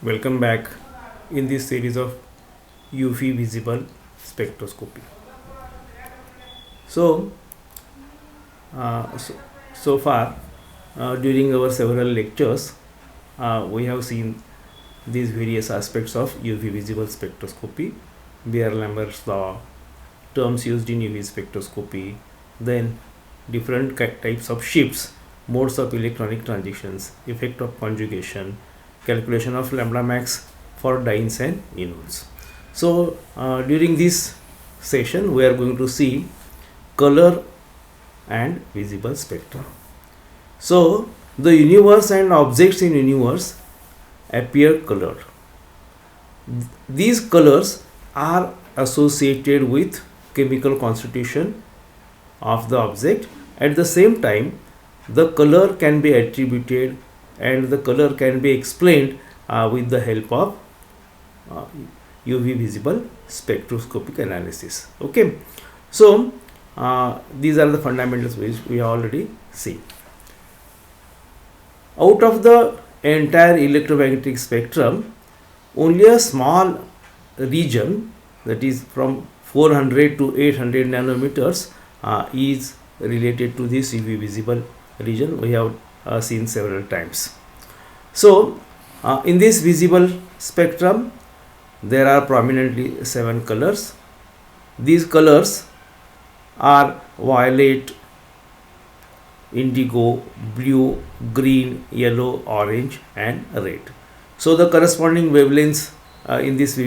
Welcome back in this series of UV visible spectroscopy. So, uh, so, so far during our several lectures, we have seen these various aspects of UV visible spectroscopy, Beer-Lambert's law, terms used in UV spectroscopy, then different types of shifts, modes of electronic transitions, effect of conjugation, calculation of lambda max for dynes and anodes. So during this session we are going to see color and visible spectra. So the universe and objects in universe appear colored. These colors are associated with chemical constitution of the object. At the same time, the color can be attributed and the color can be explained with the help of UV visible spectroscopic analysis. Okay, so these are the fundamentals which we have already seen. Out of the entire electromagnetic spectrum, only a small region, that is from 400 to 800 nanometers, is related to this UV visible region. We have seen several times. So in this visible spectrum there are prominently 7 colors. These colors are violet, indigo, blue, green, yellow, orange and red. So the corresponding wavelengths in this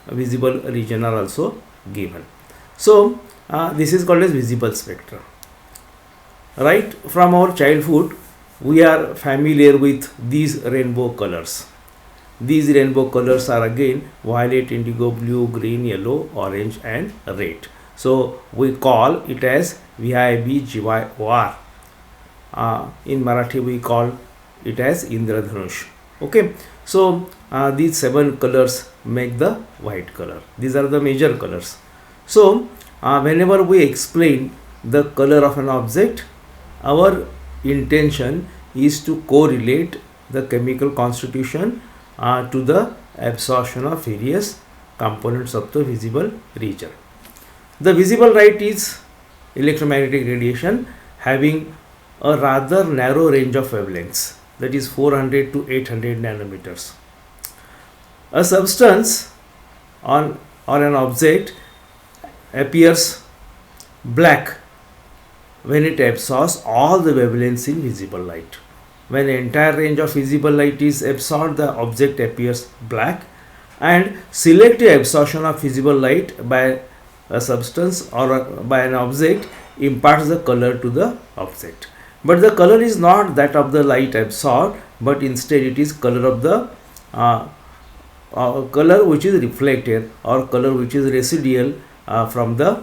visible region are also given. So this is called as visible spectra. Right from our childhood we are familiar with these rainbow colors. These rainbow colors are again violet, indigo, blue, green, yellow, orange and red. So we call it as VIB GYOR. In Marathi we call it as Indradhanush. Okay, so these 7 colors make the white color. These are the major colors. So whenever we explain the color of an object, our intention is to correlate the chemical constitution to the absorption of various components of the visible region. The visible light is electromagnetic radiation having a rather narrow range of wavelengths, that is 400 to 800 nanometers. A substance on an object appears black when it absorbs all the wavelengths in visible light. When the entire range of visible light is absorbed, the object appears black, and selective absorption of visible light by a substance or by an object imparts the color to the object. But the color is not that of the light absorbed, but instead it is color of the color which is reflected or color which is residual from the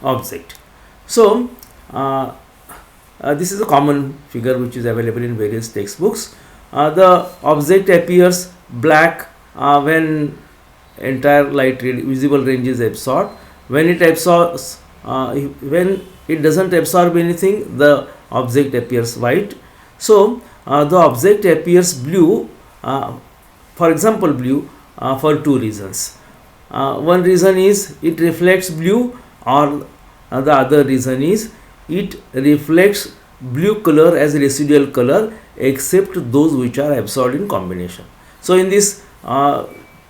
object. So this is a common figure which is available in various textbooks. The object appears black when entire light visible range is absorbed. When it absorbs, when it doesn't absorb anything, the object appears white. So the object appears blue, for example blue, for 2 reasons. One reason is it reflects blue, or the other reason is it reflects blue color as residual color except those which are absorbed in combination. So in this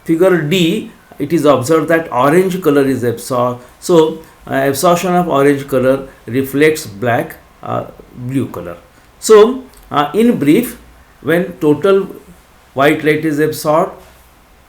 figure D, it is observed that orange color is absorbed. So absorption of orange color reflects black, blue color. So in brief, when total white light is absorbed,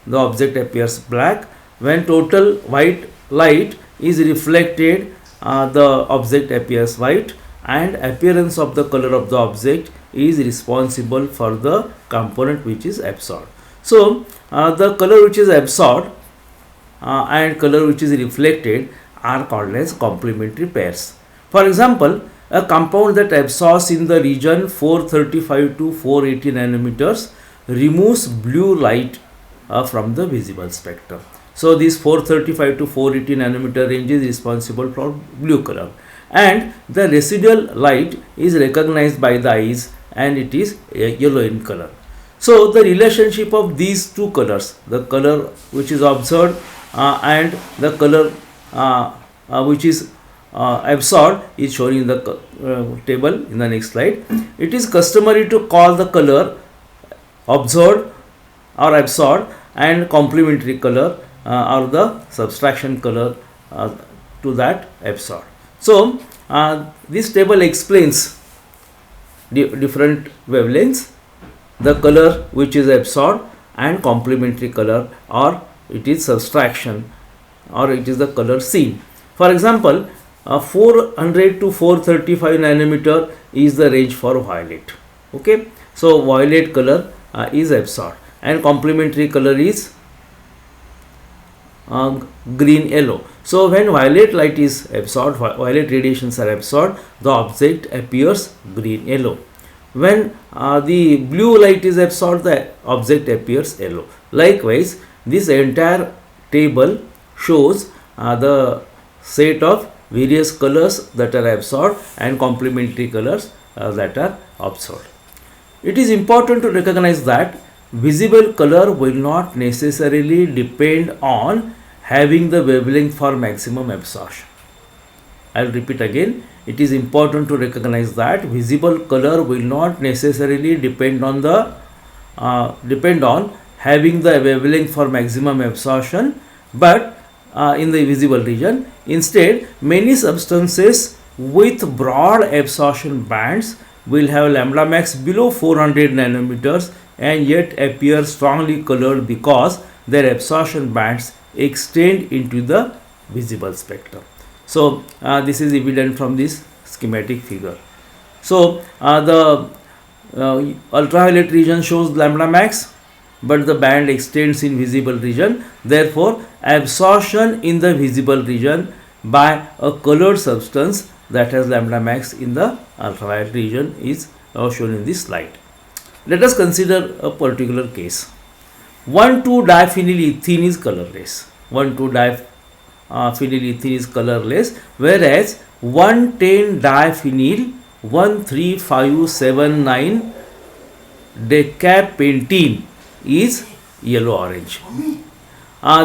the object appears black. When total white light is reflected, the object appears white, and appearance of the color of the object is responsible for the component which is absorbed. So the color which is absorbed and color which is reflected are called as complementary pairs. For example, a compound that absorbs in the region 435 to 480 nanometers removes blue light from the visible spectrum. So this 435 to 480 nanometer range is responsible for blue color, and the residual light is recognized by the eyes and it is yellow in color. So the relationship of these two colors, the color which is observed and the color which is absorbed, is shown in the table in the next slide. It is customary to call the color observed or absorbed and complementary color or the subtraction color to that absorbed. So this table explains different wavelengths, the color which is absorbed and complementary color, or it is subtraction, or it is the color seen. For example, 400 to 435 nanometer is the range for violet. Okay, so violet color is absorbed and complementary color is green yellow. So when violet light is absorbed, violet radiations are absorbed, the object appears green yellow. When the blue light is absorbed, the object appears yellow. Likewise, this entire table shows the set of various colors that are absorbed and complementary colors that are absorbed. It is important to recognize that visible color will not necessarily depend on having the wavelength for maximum absorption. I will repeat again. It is important to recognize that visible color will not necessarily depend on having the wavelength for maximum absorption, but in the visible region. Instead, many substances with broad absorption bands will have lambda max below 400 nanometers and yet appear strongly colored because their absorption bands extend into the visible spectrum. So this is evident from this schematic figure. So the ultraviolet region shows lambda max, but the band extends in visible region. Therefore, absorption in the visible region by a colored substance that has lambda max in the ultraviolet region is shown in this slide. Let us consider a particular case. 1,2-diphenylethene is colorless. 1,2-diphenylethene is colorless, whereas 1,10-diphenyl 1,3,5,7,9 decapentene is yellow orange.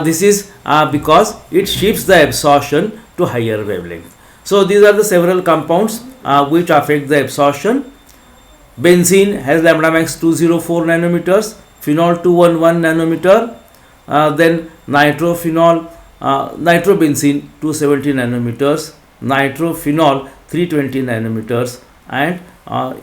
This is because it shifts the absorption to higher wavelength. So these are the several compounds which affect the absorption. Benzene has lambda max 204 nanometers, phenol 211 nanometer, then nitrobenzene 270 nanometers, nitrophenol 320 nanometers, and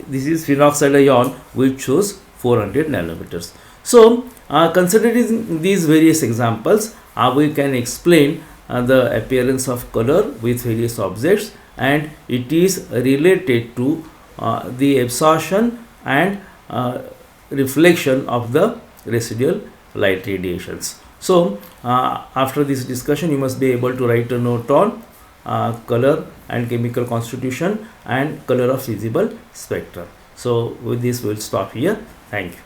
this is phenoxide ion which shows 400 nanometers. So considering these various examples, we can explain the appearance of color with various objects, and it is related to the absorption and reflection of the residual light radiations. So after this discussion, you must be able to write a note on color and chemical constitution and color of visible spectrum. So with this, we will stop here. Thank you.